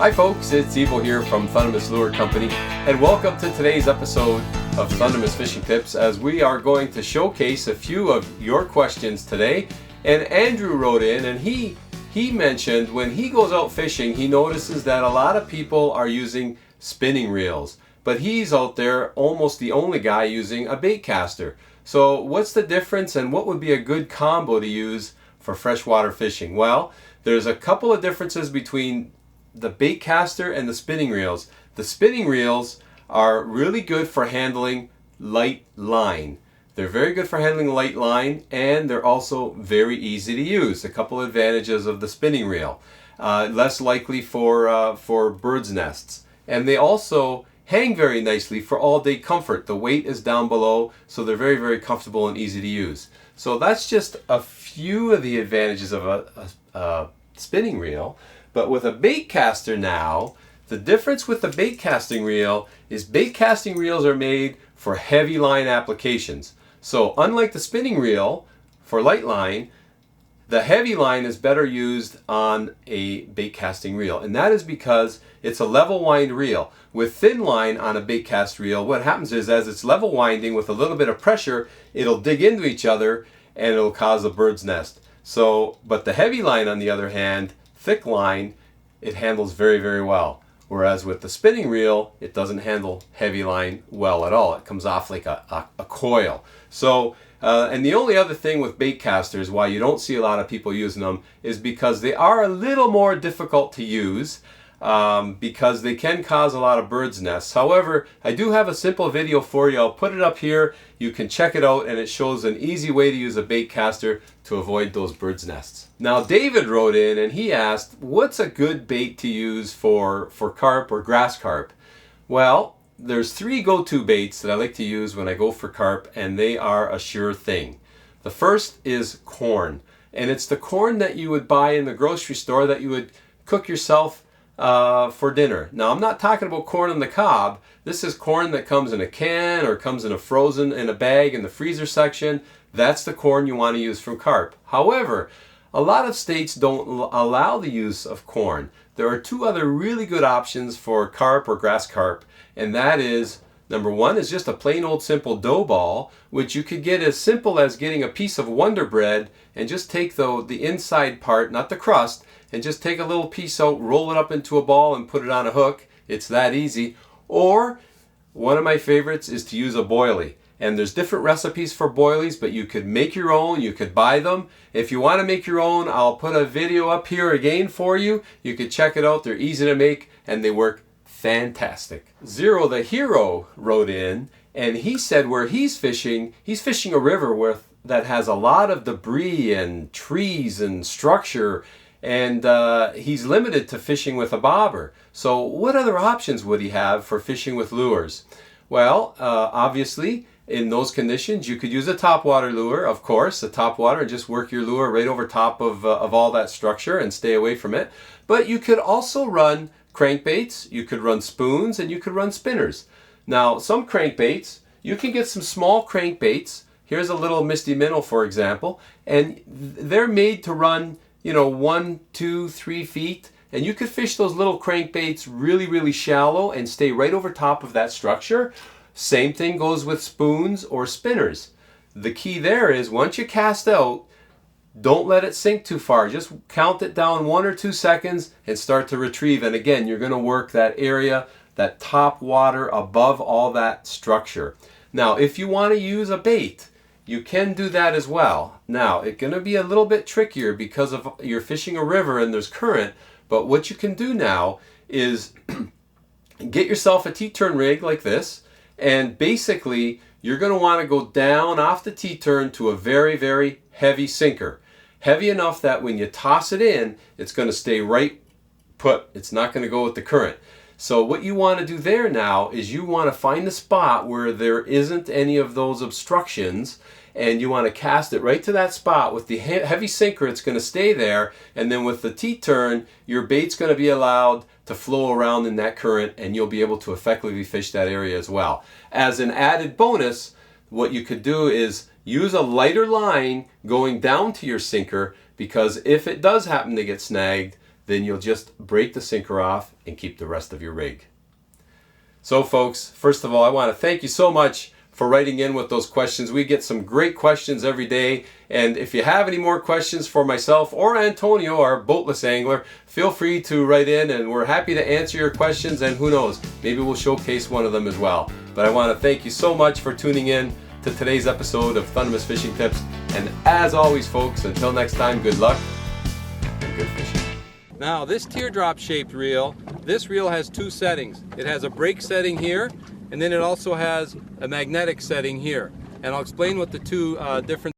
Hi folks, it's Evo here from Thundermist Lure Company, and welcome to today's episode of Thundermist Fishing Tips, as we are going to showcase a few of your questions today. And Andrew wrote in, and he mentioned when he goes out fishing, he notices that a lot of people are using spinning reels, but he's out there almost the only guy using a baitcaster. So what's the difference, and what would be a good combo to use for freshwater fishing? Well, there's a couple of differences between the baitcaster and the spinning reels. The spinning reels are really good for handling light line. They're very good for handling light line, and they're also very easy to use. A couple of advantages of the spinning reel. Less likely for birds' nests. And they also hang very nicely for all-day comfort. The weight is down below, so they're very, very comfortable and easy to use. So that's just a few of the advantages of a spinning reel. But with a baitcaster now, the difference with the baitcasting reel is baitcasting reels are made for heavy line applications. So unlike the spinning reel for light line, the heavy line is better used on a baitcasting reel. And that is because it's a level wind reel. With thin line on a baitcast reel, what happens is as it's level winding with a little bit of pressure, it'll dig into each other and it'll cause a bird's nest. So, but the heavy line on the other hand, thick line, it handles very, very well. Whereas with the spinning reel, it doesn't handle heavy line well at all. It comes off like a coil. So, and the only other thing with baitcasters, why you don't see a lot of people using them, is because they are a little more difficult to use, because they can cause a lot of birds' nests. However, I do have a simple video for you. I'll put it up here. You can check it out, and it shows an easy way to use a baitcaster to avoid those birds' nests. Now, David wrote in and he asked, what's a good bait to use for carp or grass carp? Well, there's three go-to baits that I like to use when I go for carp, and they are a sure thing. The first is corn, and it's the corn that you would buy in the grocery store that you would cook yourself for dinner. Now, I'm not talking about corn on the cob. This is corn that comes in a can or comes in a frozen in a bag in the freezer section. That's the corn you want to use from carp. However, a lot of states don't allow the use of corn. There are two other really good options for carp or grass carp, and that is, number one is just a plain old simple dough ball, which you could get as simple as getting a piece of Wonder Bread and just take the inside part, not the crust, and just take a little piece out, roll it up into a ball and put it on a hook. It's that easy. Or one of my favorites is to use a boilie. And there's different recipes for boilies, but you could make your own, you could buy them. If you want to make your own, I'll put a video up here again for you. You could check it out. They're easy to make and they work fantastic. Zero the Hero wrote in and he said where he's fishing a river that has a lot of debris and trees and structure, and he's limited to fishing with a bobber. So what other options would he have for fishing with lures? Well, obviously, in those conditions, you could use a topwater lure, of course, a topwater, and just work your lure right over top of all that structure and stay away from it. But you could also run crankbaits, you could run spoons, and you could run spinners. Now, some crankbaits, you can get some small crankbaits. Here's a little Misty Minnow, for example, and they're made to run 1, 2, 3 feet, and you could fish those little crankbaits really, really shallow and stay right over top of that structure. Same thing goes with spoons or spinners. The key there is once you cast out, don't let it sink too far. Just count it down 1 or 2 seconds and start to retrieve. And again, you're going to work that area, that top water above all that structure. Now, if you want to use a bait, you can do that as well. Now, it's going to be a little bit trickier because of you're fishing a river and there's current, but what you can do now is get yourself a T-turn rig like this, and basically you're going to want to go down off the T-turn to a very, very heavy sinker. Heavy enough that when you toss it in, it's going to stay right put. It's not going to go with the current. So what you want to do there now is you want to find the spot where there isn't any of those obstructions, and you want to cast it right to that spot. With the heavy sinker, it's going to stay there, and then with the T-turn, your bait's going to be allowed to flow around in that current, and you'll be able to effectively fish that area as well. As an added bonus, what you could do is use a lighter line going down to your sinker, because if it does happen to get snagged, then you'll just break the sinker off and keep the rest of your rig. So folks, first of all, I want to thank you so much for writing in with those questions. We get some great questions every day, and if you have any more questions for myself or Antonio, our boatless angler, feel free to write in, and we're happy to answer your questions, and who knows, maybe we'll showcase one of them as well. But I want to thank you so much for tuning in to today's episode of Thundermist Fishing Tips, and as always folks, until next time, good luck and good fishing. Now this teardrop shaped reel, this reel has two settings. It has a brake setting here, and then it also has a magnetic setting here. And I'll explain what the two different